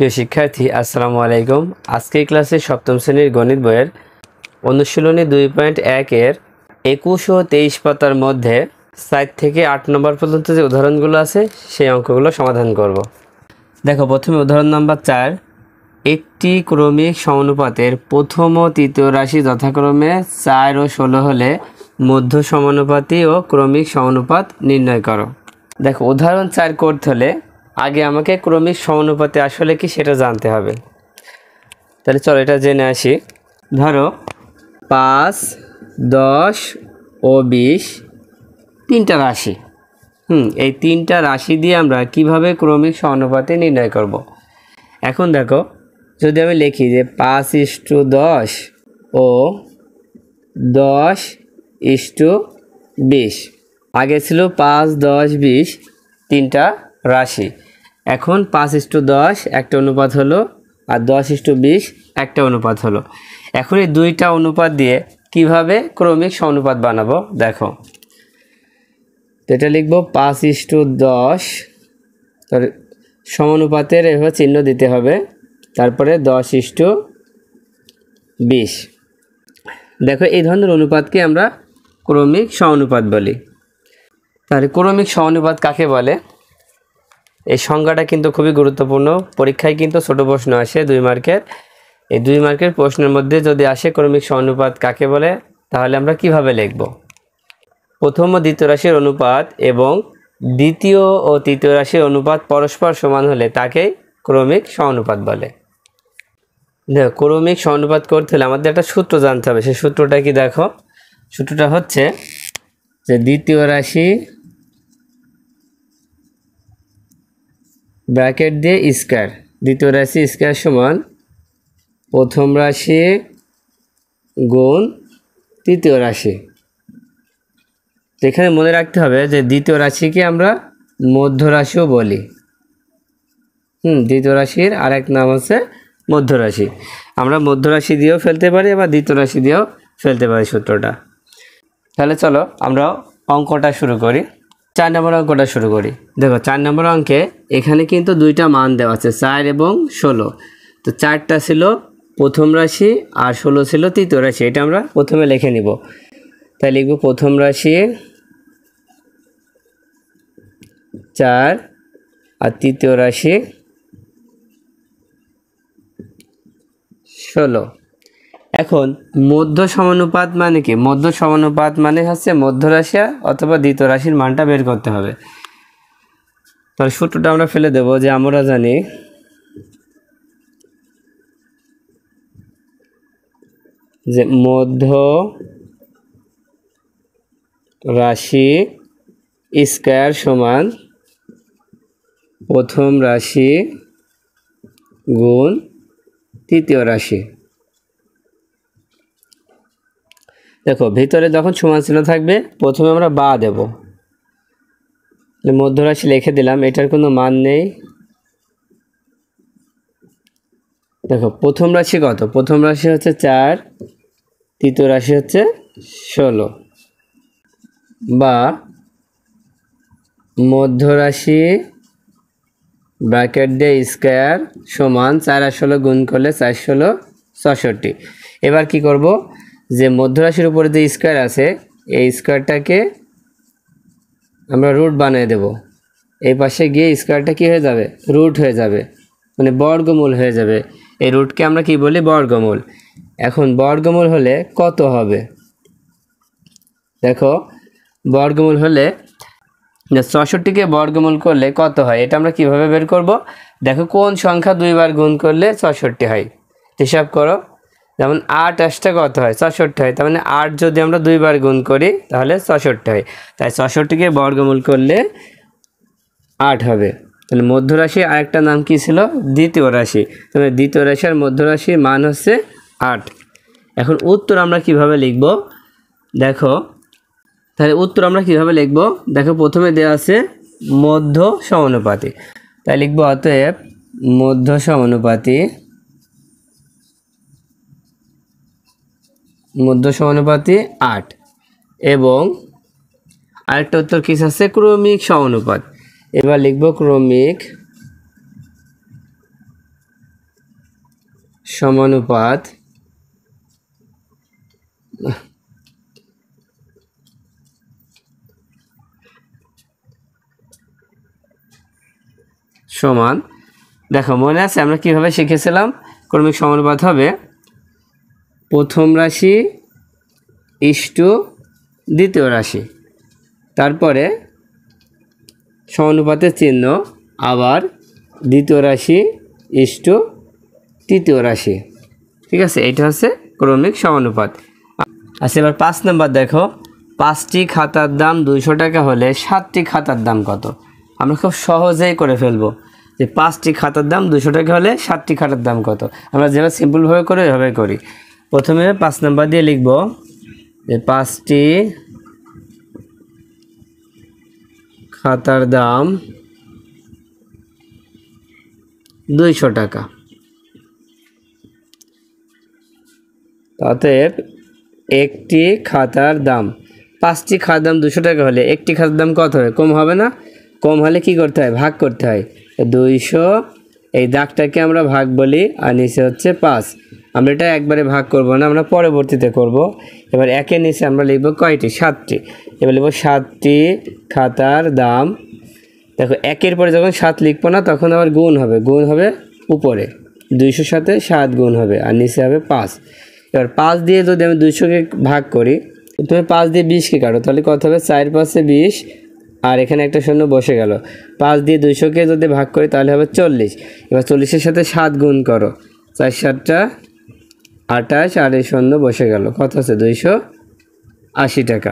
প্রিয় শিক্ষার্থী আসসালামু আলাইকুম। আজকের ক্লাসে সপ্তম শ্রেণীর গণিত বইয়ের অনুশীলনী 2.1 এর 21 ও 23 পাতার মধ্যে 7 থেকে 8 নম্বর পর্যন্ত যে উদাহরণগুলো আছে সেই অঙ্কগুলো সমাধান করব। দেখো, প্রথমে উদাহরণ নাম্বার 4, একটি ক্রমিক সমানুপাতের প্রথম ও তৃতীয় রাশি যথাক্রমে 4 ও 16 হলে মধ্য সমানুপাতি ও ক্রমিক সমানুপাত নির্ণয় করো। দেখো, উদাহরণ 4 করতে হলে আগে আমাকে ক্রমিক সমানুপাতে আসলে কি সেটা জানতে হবে। তাহলে চলো এটা জেনে আসি। ধরো 5, 10 ও 20 তিনটা রাশি। এই তিনটা রাশি দিয়ে আমরা কিভাবে ক্রমিক সমানুপাতে নির্ণয় করব। এখন দেখো, যদি আমি লিখি যে 5:10 ও 10:20, আগে ছিল 5, 10, 20 তিনটা রাশি। এখন 5:10 একটা অনুপাত হলো আর 10:20 একটা অনুপাত হলো। এখন এই দুইটা অনুপাত দিয়ে কিভাবে ক্রমিক সমানুপাত বানাবো দেখো। তো এটা লিখবো 5:10, সমানুপাতের এভাবে চিহ্ন দিতে হবে, তারপরে 10:20। দেখো, এই ধরনের অনুপাতকে আমরা ক্রমিক সমানুপাত বলি। তাহলে ক্রমিক সমানুপাত কাকে বলে, এই সংজ্ঞাটা কিন্তু খুবই গুরুত্বপূর্ণ। পরীক্ষায় কিন্তু ছোট প্রশ্ন আসে 2 মার্কের। এই 2 মার্কের প্রশ্নের মধ্যে যদি আসে ক্রমিক সমানুপাত কাকে বলে, তাহলে আমরা কিভাবে লিখব। প্রথম ও দ্বিতীয় রাশির অনুপাত এবং দ্বিতীয় ও তৃতীয় রাশির অনুপাত পরস্পর সমান হলে তাকেই ক্রমিক সমানুপাত বলে। দেখো, ক্রমিক সমানুপাত করতে হলে আমাদের একটা সূত্র জানতে হবে। সেই সূত্রটা কি দেখো, সূত্রটা হচ্ছে যে দ্বিতীয় রাশি ব্র্যাকেট দিয়ে স্কয়ার, দ্বিতীয় রাশি স্কয়ার সমান প্রথম রাশি গুণ তৃতীয় রাশি। এখানে মনে রাখতে হবে যে দ্বিতীয় রাশিকে আমরা মধ্য রাশিও বলি। দ্বিতীয় রাশির আরেক নাম হচ্ছে মধ্য রাশি। আমরা মধ্য রাশি দিয়েও ফেলতে পারি আবার দ্বিতীয় রাশি দিয়েও ফেলতে পারি সূত্রটা। তাহলে চলো আমরা অঙ্কটা শুরু করি। 4 নম্বর অঙ্কটা শুরু করি। দেখো, 4 নম্বর অঙ্কে এখানে কিন্তু দুইটা মান দেওয়া আছে, 4 এবং 16। তো 4টা ছিল প্রথম রাশি আর 16 ছিল তৃতীয় রাশি। এটা আমরা প্রথমে লিখে নিব। তাই লিখব প্রথম রাশি 4 আর তৃতীয় রাশি 16। এখন মধ্য সমানুপাত মানে কি? মধ্য সমানুপাত মানে হচ্ছে মধ্য রাশি অথবা দ্বিতীয় রাশির মানটা বের করতে হবে। তাহলে সূত্রটা আমরা ফেলে দেব যে আমরা জানি যে মধ্য রাশি স্কয়ার সমান প্রথম রাশি গুণ তৃতীয় রাশি। দেখো, ভিতরে যখন সমান চিহ্ন থাকবে প্রথমে আমরা বা দেব। মধ্য রাশি লিখে দিলাম, এটার কোনো মান নেই। দেখো, প্রথম রাশি কত? প্রথম রাশি হচ্ছে 4, তৃতীয় রাশি হচ্ছে 16, বা মধ্য রাশি ব্র্যাকেট দিয়ে স্কয়ার সমান 4 আর 16 গুণ করলে 4 16 66। এবার কি করব, যে মধ্য রাশির উপরে যে স্কয়ার আছে এই স্কয়ারটাকে আমরা রুট বানিয়ে দেব। এই পাশে গিয়ে স্কয়ারটা কি হয়ে যাবে? রুট হয়ে যাবে, মানে বর্গমূল হয়ে যাবে। এই রুটকে আমরা কি বলি? বর্গমূল। এখন বর্গমূল হলে কত হবে? দেখো, বর্গমূল হলে 64কে বর্গমূল করলে কত হয় এটা আমরা কিভাবে বের করব। দেখো, কোন সংখ্যা 2 বার গুণ করলে 64 হয়? হিসাব করো। যেমন 8 আসটা কত হয়? 64 হয়। তার মানে 8 যদি আমরা 2 বার গুণ করি তাহলে 64 হয়। তাই 64কে বর্গমূল করলে 8 হবে। তাহলে মধ্য রাশি আরেকটা নাম কি ছিল? দ্বিতীয় রাশি। তাহলে দ্বিতীয় রাশি আর মধ্য রাশির মান হচ্ছে 8। এখন উত্তর আমরা কিভাবে লিখব দেখো। তাহলে উত্তর আমরা কিভাবে লিখব দেখো, প্রথমে দেওয়া আছে মধ্য সমানুপাতি। তাই লিখব অতএব মধ্য সমানুপাতি, মধ্য সমানুপাতি 8 এবং আরেকটা উত্তর কি আছে? ক্রমিক সমানুপাত। এবার লিখব ক্রমিক সমানুপাত সমান, দেখো মনে আছে আমরা কিভাবে শিখেছিলাম? ক্রমিক সমানুপাত হবে প্রথম রাশি ইস্টু দ্বিতীয় রাশি, তারপরে সমানুপাতের চিহ্ন, আবার দ্বিতীয় রাশি ইস্টু তৃতীয় রাশি। ঠিক আছে, এটা হচ্ছে ক্রমিক সমানুপাত। আচ্ছা, এবার 5 নম্বর দেখো, 5টি খাতার দাম 200 টাকা হলে 7টি খাতার দাম কত? আমরা খুব সহজেই করে ফেলবো যে 5টি খাতার দাম 200 টাকা হলে 7টি খাতার দাম কত। আমরা যেভাবে সিম্পলভাবে করি ওইভাবে করি। প্রথমে 5 নম্বর দিয়ে লিখব যে 5টি খাতার দাম 200 টাকা। অতএব একটি খাতার দাম, 5টি খাতার দাম 200 টাকা হলে একটি খাতার দাম কত হবে? কম হবে না? কম হলে কি করতে হয়? ভাগ করতে হয়। 200, এই দাগটাকে আমরা ভাগ বলি, আর নিচে হচ্ছে 5। আমরা এটা একবারে ভাগ করব না, আমরা পরবর্তীতে করব। এবার একের নিচে আমরা লিখব কয়টি? 7টি। এবার লিখব 7টি খাতার দাম। দেখো একের পরে যখন 7 লিখবো না তখন আবার গুণ হবে, গুণ হবে উপরে 200 সাথে 7 গুণ হবে, আর নিচে হবে 5। এবার 5 দিয়ে যদি আমি 200কে ভাগ করি, তুমি 5 দিয়ে 20কে কাটো, তাহলে কত হবে? 4 5 20, আর এখানে একটা শূন্য বসে গেল। 5 দিয়ে 200কে যদি ভাগ করি তাহলে হবে 40। এবার 40-এর সাথে 7 গুণ করো, 4 7টা 28, আর এই শূন্য বসে গেল, কত হচ্ছে? 280 টাকা।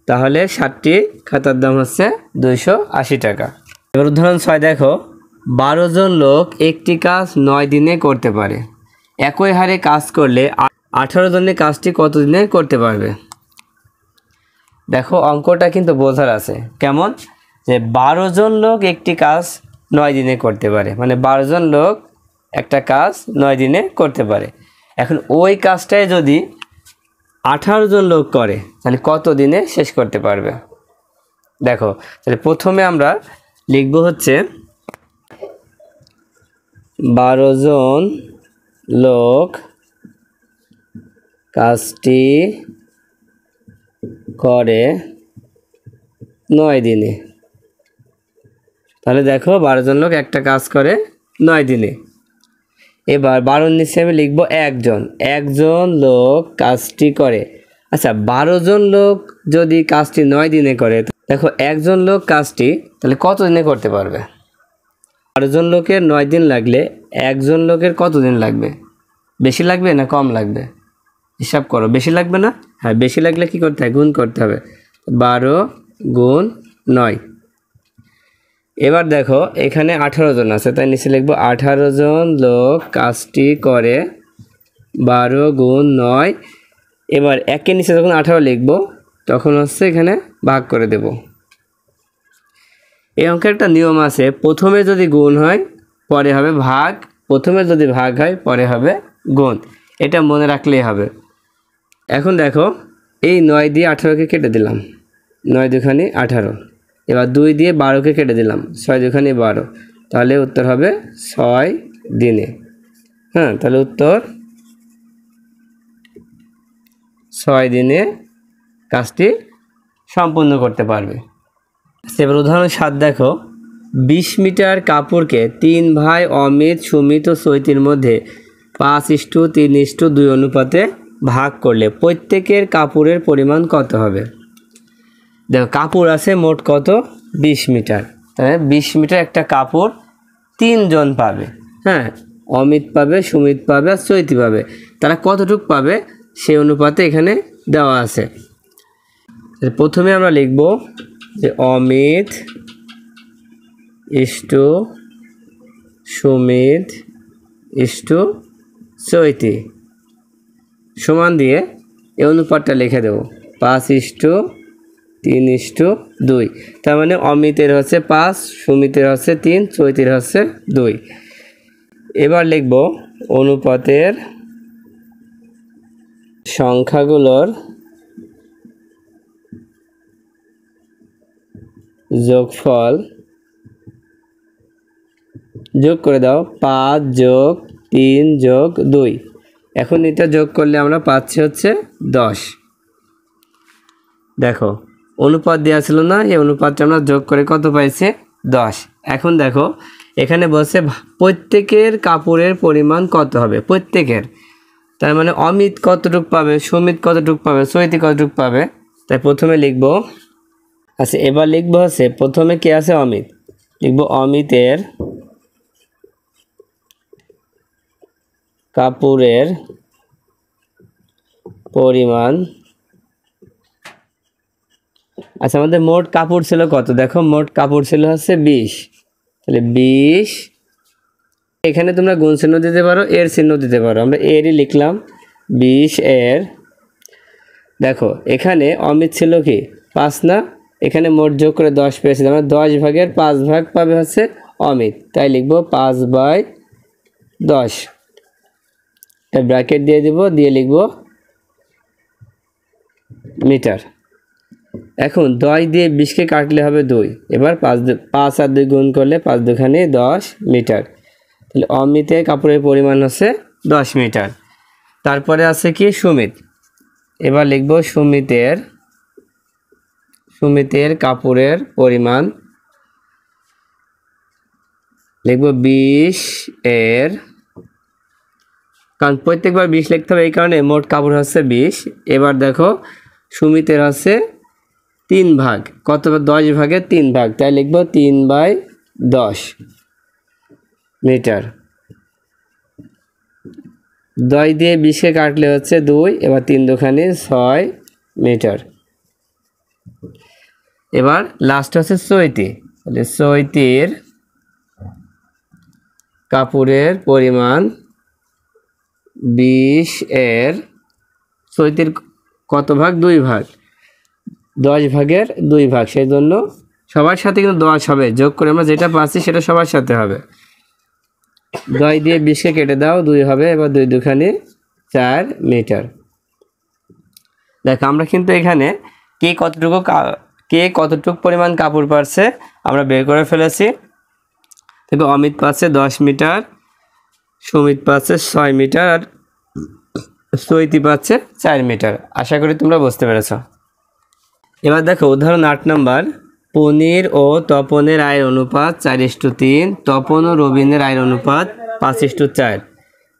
তাহলে 7টি খাতার দাম হচ্ছে 280 টাকা। এবার উদাহরণ 6 দেখো, 12 জন লোক একটি কাজ 9 দিনে করতে পারে। একই হারে কাজ করলে 18 জনের কাজটি কত দিনে করতে পারবে? দেখো অঙ্কটা কিন্তু বোঝার আছে। কেমন? যে 12 জন লোক একটি কাজ 9 দিনে করতে পারে, মানে 12 জন লোক একটা কাজ 9 দিনে করতে পারে। এখন ওই কাজটাই যদি 18 জন লোক করে তাহলে কত দিনে শেষ করতে পারবে? দেখো তাহলে প্রথমে আমরা লিখব হচ্ছে 12 জন লোক কাজটি করে 9 দিনে। তাহলে দেখো 12 জন লোক একটা কাজ করে 9 দিনে। এবার 12 নিচে আমি লিখব একজন লোক কাজটি করে। আচ্ছা, 12 জন লোক যদি কাজটি 9 দিনে করে, দেখো একজন লোক কাজটি তাহলে কত দিনে করতে পারবে? 12 জন লোকের 9 দিন লাগলে একজন লোকের কত দিন লাগবে? বেশি লাগবে না কম লাগবে? হিসাব করো, বেশি লাগবে না? হ্যাঁ, বেশি লাগলে কি করতে হয়? গুণ করতে হবে, 12 গুণ 9। এবার দেখো এখানে 18 জন আছে, তাই নিচে লিখব 18 জন লোক কাজটি করে 12 গুণ 9। এবার একের নিচে যখন 18 লিখব তখন হচ্ছে এখানে ভাগ করে দেব। এই অঙ্কের একটা নিয়ম আছে, প্রথমে যদি গুণ হয় পরে হবে ভাগ, প্রথমে যদি ভাগ হয় পরে হবে গুণ। এটা মনে রাখলেই হবে। এখন দেখো এই 9 দিয়ে 18কে কেটে দিলাম, 9 দুখানি 18। এবার 2 দিয়ে 12কে কেটে দিলাম, 6 দুখানি 12। তাহলে উত্তর হবে 6 দিনে। হ্যাঁ, তাহলে উত্তর 6 দিনে কাজটি সম্পূর্ণ করতে পারবে। এবার উদাহরণ 7 দেখো, 20 মিটার কাপড়কে 3 ভাই অমিত, সুমিত ও চৈতির মধ্যে 5:3:2 অনুপাতে ভাগ করলে প্রত্যেকের কাপড়ের পরিমাণ কত হবে? দেখো কাপড় আছে মোট কত? 20 মিটার। তাহলে 20 মিটার একটা কাপড় 3 জন পাবে। হ্যাঁ, অমিত পাবে, সুমিত পাবে, আর চৈতি পাবে। তারা কতটুক পাবে সেই অনুপাতে এখানে দেওয়া আছে। প্রথমে আমরা লিখব যে অমিত ইস্টু সুমিত ইস্টু চৈতি সমান দিয়ে এই অনুপাতটা লিখে দেব 5:3:2। তার মানে অমিতের হচ্ছে 5, সুমিতের হচ্ছে 3, চৈতির হচ্ছে 2। এবার লিখব অনুপাতের সংখ্যাগুলোর যোগফল যোগ করে দাও, 5 + 3 যোগ 2। এখন এটা যোগ করলে আমরা পাচ্ছি হচ্ছে 10। দেখো অনুপাত দেওয়া ছিল না, এই অনুপাতটা আমরা যোগ করে কত পাইছে 10। এখন দেখো এখানে বলছে প্রত্যেকের কাপড়ের পরিমাণ কত হবে, প্রত্যেকের, তার মানে অমিত কতটুক পাবে, সুমিত কতটুক পাবে, চৈতি কতটুক পাবে। তাই প্রথমে লিখব, আচ্ছা এবার লিখবো হচ্ছে প্রথমে কে আছে অমিত, লিখব অমিতের কাপড়ের পরিমাণ। আচ্ছা আমাদের মোট কাপড় ছিল কত, দেখো মোট কাপড় ছিল হচ্ছে 20, তাহলে 20, এখানে তোমরা গুণ চিহ্ন দিতে পারো, এর চিহ্ন দিতে পারো, আমরা এরই লিখলাম 20 এর। দেখো এখানে অমিত ছিল কি 5 না, এখানে মোট যোগ করে 10 পেয়েছি, আমরা 10 ভাগের 5 ভাগ পাবে হচ্ছে অমিত, তাই লিখবো 5/10, ব্র্যাকেট দিয়ে দিব, দিয়ে লিখবো মিটার। এখন 10 দিয়ে 20কে কাটলে হবে 2, এবার 5 আর 2 গুণ করলে 5 দুখানে 10 মিটার, তাহলে অমিতের কাপড়ের পরিমাণ হচ্ছে 10 মিটার। তারপরে আছে কি সুমিত, এবার লিখব সুমিতের কাপড়ের পরিমাণ, লিখব 20 এর, কারণ প্রত্যেকবার 20 লিখতে হবে, এই কারণে মোট কাপড় হচ্ছে 20। এবার দেখো সুমিতের হচ্ছে 3 ভাগ, কত 10 ভাগের 3 ভাগ, তাই লিখব 3/10 মিটার। 10 দিয়ে 20কে কাটলে হচ্ছে 2, এবার 3 দুখানে 6 মিটার। এবার লাস্ট হচ্ছে চৈতি, তাহলে চৈতির কাপড়ের পরিমাণ 20 এর, চৈতির কত ভাগ, 2 ভাগ, 10 ভাগের 2 ভাগ, সেই জন্য সবার সাথে কিন্তু 10 হবে, যোগ করে আমরা যেটা পাচ্ছি সেটা সবার সাথে হবে। 10 দিয়ে 20কে কেটে দাও, 2 হবে, এবার 2 দুখানে 4 মিটার। দেখো আমরা কিন্তু এখানে কে কতটুকু পরিমাণ কাপড় পাচ্ছে আমরা বের করে ফেলেছি। দেখো অমিত পাচ্ছে 10 মিটার, সুমিত পাচ্ছে 6 মিটার, আর চৈতি পাচ্ছে 4 মিটার। আশা করি তোমরা বুঝতে পেরেছ। এবার দেখো উদাহরণ 8 নম্বর, পনির ও তপনের আয়ের অনুপাত 4:3, তপন ও রবিনের আয়ের অনুপাত 5:4।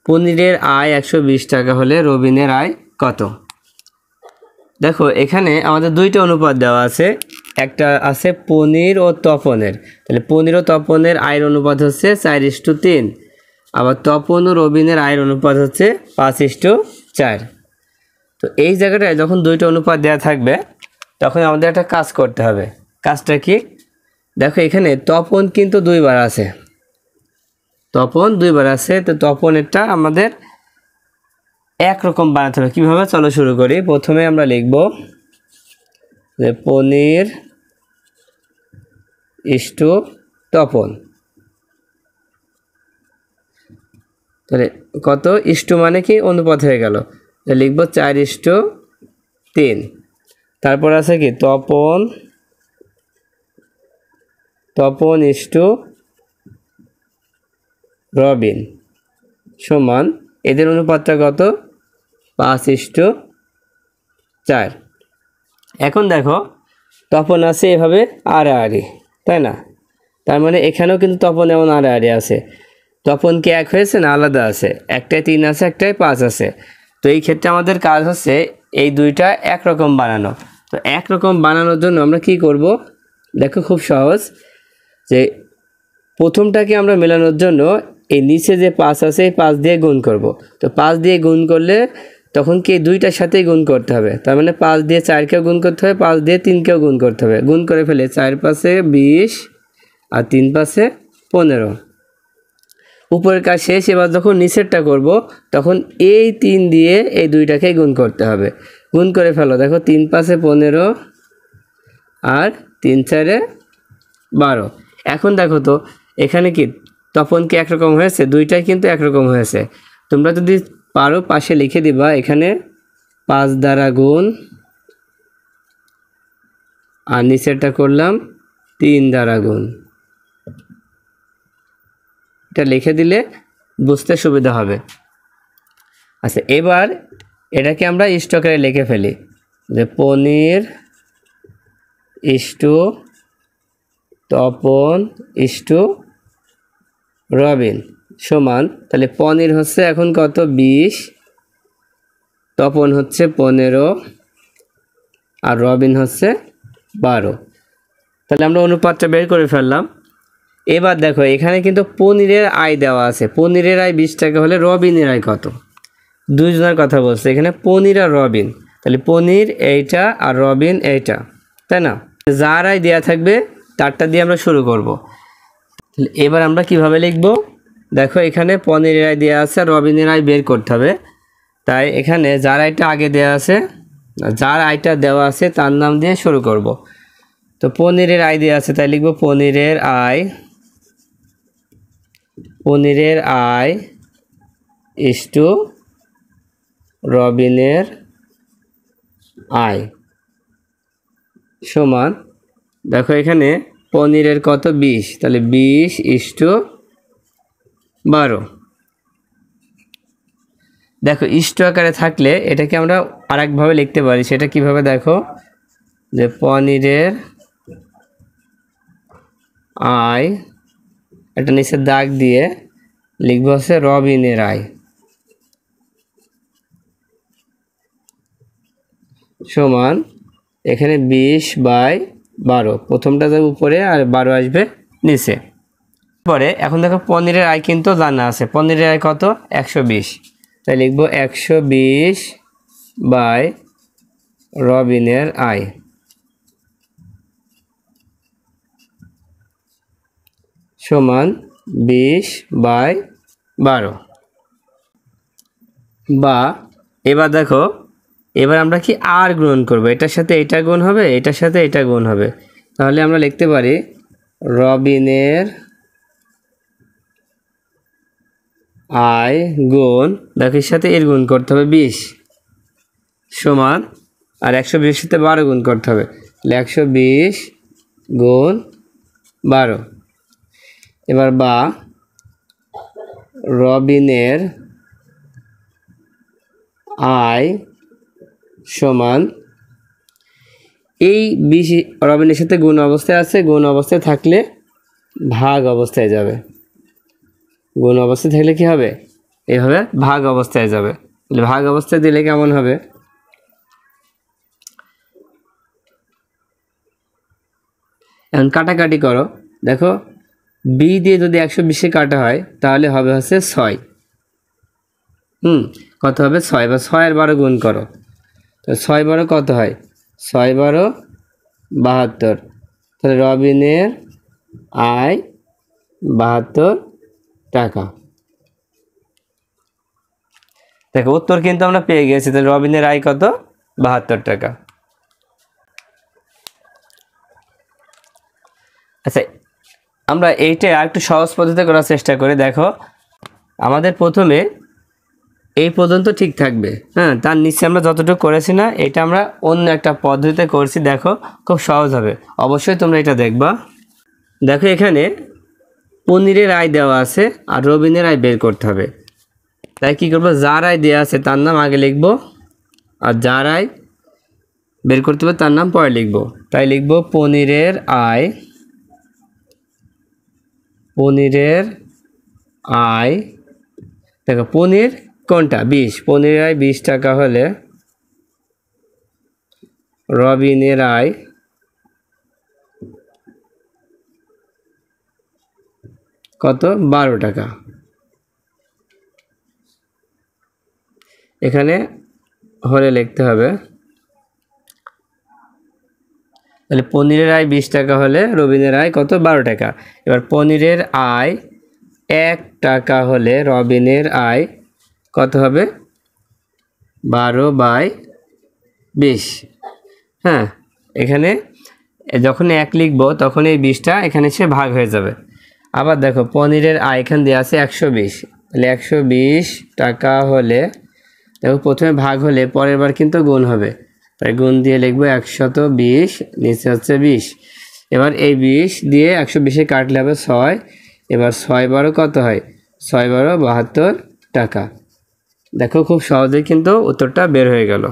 পনিরের আয় 120 টাকা হলে রবিনের আয় কত? দেখো এখানে আমাদের দুইটা অনুপাত দেওয়া আছে, একটা আছে পনির ও তপনের, তাহলে পনির ও তপনের আয়ের অনুপাত হচ্ছে 4:3, আবার তপন ও রবিনের আয়ের অনুপাত হচ্ছে 5:4। তো এই জায়গাটায় যখন দুইটা অনুপাত দেওয়া থাকবে তখন আমাদের একটা কাজ করতে হবে। কাজটা কি? দেখো এখানে তপন কিন্তু 2 বার আছে, তপন 2 বার আছে, তো তপনেরটা আমাদের একরকম বানাতে হবে। কীভাবে? চলো শুরু করি। প্রথমে আমরা লিখব যে পনির ইস্টু তপন, তাহলে কত ইস্টু মানে কি অনুপাত হয়ে গেল, লিখব 4:3। তারপর আছে কি তপন ইস্টু রবিন সমান, এদের অনুপাতটা কত 5:4। এখন দেখো তপন আছে এভাবে আড়াআড়ি, তাই না? তার মানে এখানেও কিন্তু তপন এমন আড়াআড়ি আছে। তপন কি এক হয়েছে না আলাদা আছে? একটাই 3 আছে, একটাই 5 আছে। তো এই ক্ষেত্রে আমাদের কাজ হচ্ছে এই দুইটা একরকম বানানো। তো একরকম বানানোর জন্য আমরা কি করব? দেখো খুব সহজ, যে প্রথমটাকে আমরা মেলানোর জন্য এই নিচে যে 5 আছে এই 5 দিয়ে গুণ করব। তো 5 দিয়ে গুণ করলে তখন কি দুইটার সাথেই গুণ করতে হবে, তার মানে 5 দিয়ে 4কেও গুণ করতে হবে, 5 দিয়ে 3কেও গুণ করতে হবে। গুণ করে ফেলে 4 পাশে 20 আর 3 পাশে 15। উপরের কাজ শেষ। এবার যখন নিচেরটা করব তখন এই 3 দিয়ে এই দুইটাকে গুণ করতে হবে। গুণ করে ফেলো, দেখো 3 পাশে 15 আর 3 4 12। এখন দেখো তো এখানে কি তপন কি একরকম হয়েছে? দুইটাই কিন্তু একরকম হয়েছে। তোমরা যদি পারো পাশে লিখে দিবা, এখানে 5 দ্বারা গুণ আর নিচেরটা করলাম 3 দ্বারা গুণ, এটা লিখে দিলে বুঝতে সুবিধা হবে। আচ্ছা, এবার এটাকে আমরা স্ট্রোকারে লিখে ফেলি যে পনির ইস্টু তপন ইস্টু রবিন সমান, তাহলে পনির হচ্ছে এখন কত 20, তপন হচ্ছে 15 আর রবিন হচ্ছে 12। তাহলে আমরা অনুপাতটা বের করে ফেললাম। এবার দেখো এখানে কিন্তু পনিরের আয় দেওয়া আছে, পনিরের আয় 20 টাকা হলে রবিনের আয় কত, দুইজনের কথা বলছে এখানে, পনির আর রবিন। তাহলে পনির এইটা আর রবিন এইটা, তাই না? যার আয় দেওয়া থাকবে তারটা দিয়ে আমরা শুরু করব। তাহলে এবার আমরা কিভাবে লিখব, দেখো এখানে পনিরের আয় দেওয়া আছে আর রবিনের আয় বের করতে হবে। তাই এখানে যার আয়টা আগে দেওয়া আছে, যার আয়টা দেওয়া আছে তার নাম দিয়ে শুরু করব। তো পনিরের আয় দেওয়া আছে, তাই লিখব পনিরের আয়, পনিরের আয় ইস্টু রবিনের আয় সমান, দেখো এখানে পনিরের কত 20, তাহলে 20:12। দেখো ইস্টু আকারে থাকলে এটাকে আমরা আরেকভাবে লিখতে পারি, সেটা কিভাবে দেখো, যে পনিরের আয়, একটা নিচে দাগ দিয়ে লিখবো হচ্ছে রবিনের আয় সমান, এখানে 20/12, প্রথমটা যাবে উপরে আর 12 আসবে নিচে। পরে এখন দেখো পনিরের আয় কিন্তু জানা আছে, পনিরের আয় কত 120, তাই লিখবো 120 রবিনের আয় সমান 20/12। বা এবার দেখো, এবার আমরা কি আর গুণ করব, এটার সাথে এটা গুণ হবে, এটার সাথে এটা গুণ হবে, তাহলে আমরা লিখতে পারি রবিনের আয় গুণ, দেখো এর সাথে এর গুণ করতে হবে 20 সমান, আর 120 সাথে 12 গুণ করতে হবে, তাহলে 120 গুণ 12। এবার বা রবিনের আয় সমান, এই 20 রবিনের সাথে গুণ অবস্থায় আছে, গুণ অবস্থায় থাকলে ভাগ অবস্থায় যাবে, গুণ অবস্থায় থাকলে কি হবে, এইভাবে ভাগ অবস্থায় যাবে। তাহলে ভাগ অবস্থায় দিলে কেমন হবে, এখন কাটাকাটি করো, দেখো বি দিয়ে যদি 120 কাটা হয় তাহলে হবে হচ্ছে 6, কত হবে 6, বা 6 আর 12 গুণ করো, তো 6/12 কত হয়, 6/12 72, তাহলে রবিনের আয় 72 টাকা। দেখো উত্তর কিন্তু আমরা পেয়ে গেছি, তাহলে রবিনের আয় কত 72 টাকা। আচ্ছা, আমরা এইটা আর একটু সহজ পদ্ধতিতে করার চেষ্টা করি। দেখো আমাদের প্রথমে এই পর্যন্ত ঠিক থাকবে, হ্যাঁ, তার নিচে আমরা যতটুকু করেছি না, এটা আমরা অন্য একটা পদ্ধতিতে করছি, দেখো খুব সহজ হবে, অবশ্যই তোমরা এটা দেখবা। দেখো এখানে পনিরের আয় দেওয়া আছে আর রবিনের আয় বের করতে হবে, তাই কি করবো, যার আয় দেওয়া আছে তার নাম আগে লিখবো, আর যার আয় বের করতে হবে তার নাম পরে লিখবো। তাই লিখবো পনিরের আয়, পনিরের আয়, দেখো পনির কোনটা 20, পনিরের আয় 20 টাকা হলে রবিনের আয় কত 12 টাকা। এখানে হলে লিখতে হবে, তাহলে পনিরের আয় 20 টাকা হলে রবিনের আয় কত 12 টাকা। এবার পনিরের আয় 1 টাকা হলে রবিনের আয় কত হবে 12/20। হ্যাঁ, এখানে যখন 1 লিখবো তখন এই 20টা এখানে সে ভাগ হয়ে যাবে। আবার দেখো পনিরের আয় এখানে দেওয়া আছে 120, তাহলে 120 টাকা হলে, দেখো প্রথমে ভাগ হলে পরের বার কিন্তু গুণ হবে, তাই গুণ দিয়ে লিখবো 120, নিচে হচ্ছে 20। এবার এই 20 দিয়ে 120 কাটলে হবে 6, এবার 6/12 কত হয় 6 × 12 = 72 টাকা। দেখো খুব সহজেই কিন্তু উত্তরটা বের হয়ে গেল।